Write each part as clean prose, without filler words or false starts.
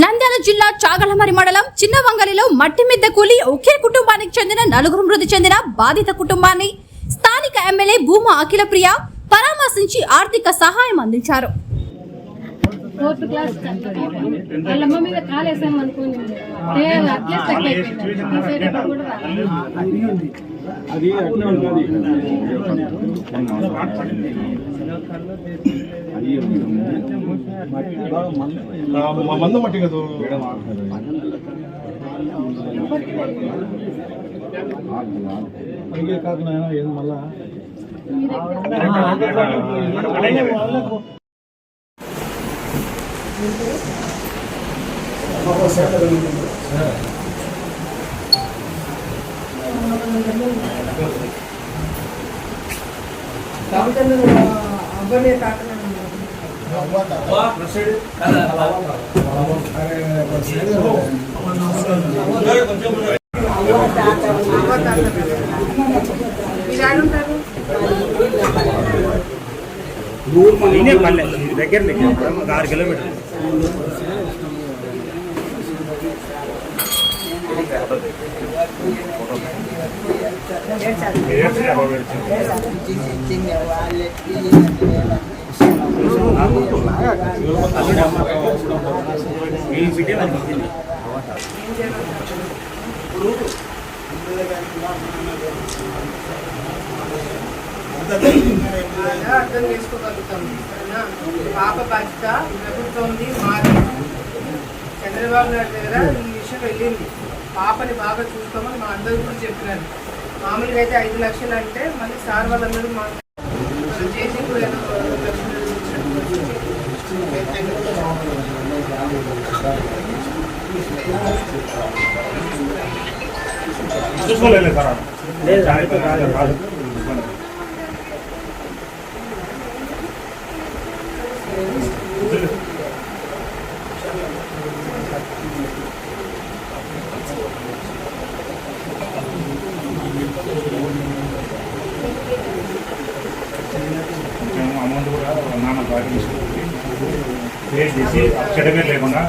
నంద్యాల జిల్లా చాగలమరి మండలం చిన్నవంగలిలో మట్టి మిద్దె కూలి ఒకే కుటుంబానికి చెందిన నలుగురు మృతి చెందిన బాధిత కుటుంబాన్ని స్థానిక ఎమ్మెల్యే భూమా అఖిలప్రియ పరామర్శించి ఆర్థిక సహాయం అందించారు. మందు మట్టి కదా పైకి కాదు నాయన ఏం మళ్ళా అబ్బాయి కాకుండా దగ్గర 6 కిలోమీటర్లు అర్థం చేసుకోగలుగుతాం. పాప బాధ్యత ప్రభుత్వంది మాది. చంద్రబాబు నాయుడు దగ్గర ఈ విషయం వెళ్ళింది. పాపని బాగా చూసుకోమని మా అందరూ కూడా చెప్పినారు. మామూలుగా అయితే 5 లక్షలు అంటే మళ్ళీ సార్ వాళ్ళందరూ మనం చేసి కూడా 2 లక్షలు అమౌంట్ కూడా నాన్న బాగా తీసుకుంటుంది క్రియేట్ చేసి చెడమే లేకుండా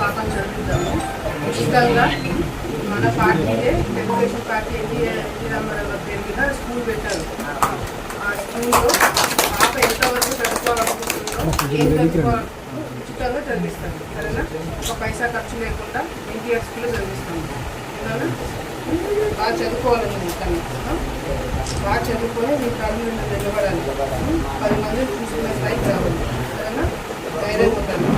పాపం చదువుతాము. ఉచితంగా మన పార్టీలే తెలుగుదేశం పార్టీ ఎన్టీ రామారావు పేరు మీద స్కూల్ పెట్టారు. ఆ స్కూల్లో పాప ఎంతవరకు చదువుకోవాలనుకుంటుందో ఏం చదువుకోవాలి ఉచితంగా చదివిస్తాము. సరేనా? ఒక పైసా ఖర్చు లేకుండా ఎన్టీఆర్ స్కూల్లో చదివిస్తాము. సరేనా? బాగా చదువుకోవాలని తను బాగా చదువుకొని మీ కాళ్ళ మీద నిలబడాలి. 10 మంది చూసుకునే స్థాయికి రావాలి. సరేనా? ధైర్యం ఉంటాను.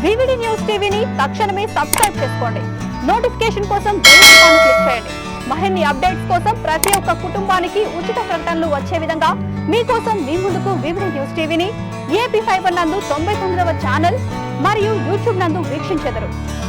వివిడి న్యూస్ టీవీని తక్షణమే సబ్స్క్రైబ్ చేసుకోండి. నోటిఫికేషన్ కోసం బెల్ ఐకాన్ క్లిక్ చేయండి. మరిన్ని అప్డేట్స్ కోసం ప్రతి ఒక్క కుటుంబానికి ఉచిత ప్రకటనలు వచ్చే విధంగా మీకోసం మీ ముందుకు వివిడి న్యూస్ టీవీని AP5 నందు 99వ ఛానల్ మరియు యూట్యూబ్ నందు వీక్షించెదరు.